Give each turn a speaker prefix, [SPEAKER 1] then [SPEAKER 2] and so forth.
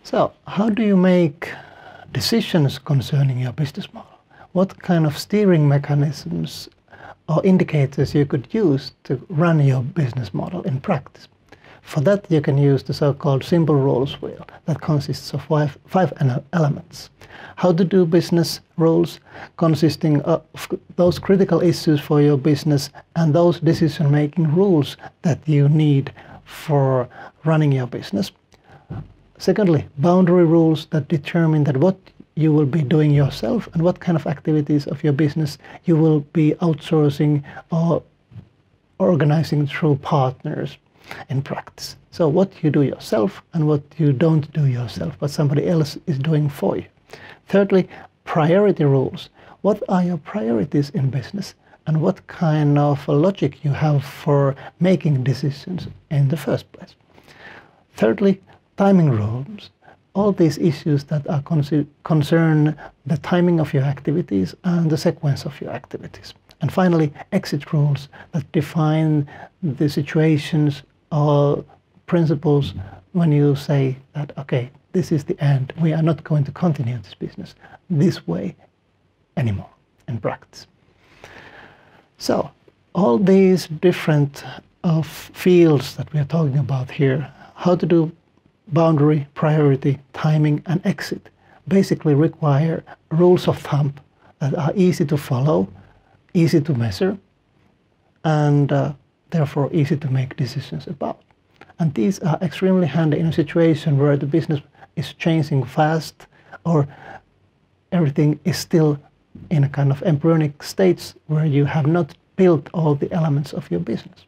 [SPEAKER 1] So, how do you make decisions concerning your business model? What kind of steering mechanisms or indicators you could use to run your business model in practice? For that, you can use the so-called simple rules wheel that consists of five elements. How to do business rules consisting of those critical issues for your business and those decision-making rules that you need for running your business. Secondly, boundary rules that determine that what you will be doing yourself and what kind of activities of your business you will be outsourcing or organizing through partners in practice. So what you do yourself and what you don't do yourself, but somebody else is doing for you. Thirdly, priority rules. What are your priorities in business and what kind of logic you have for making decisions in the first place. Thirdly, timing rules. All these issues that are concern the timing of your activities and the sequence of your activities. And finally, exit rules that define the situations or principles when you say that, okay, this is the end. We are not going to continue this business this way anymore in practice. So all these different fields that we are talking about here, how to do boundary, priority, timing, and exit, basically require rules of thumb that are easy to follow, easy to measure, and therefore easy to make decisions about. And these are extremely handy in a situation where the business is changing fast or everything is still in a kind of embryonic stage where you have not built all the elements of your business.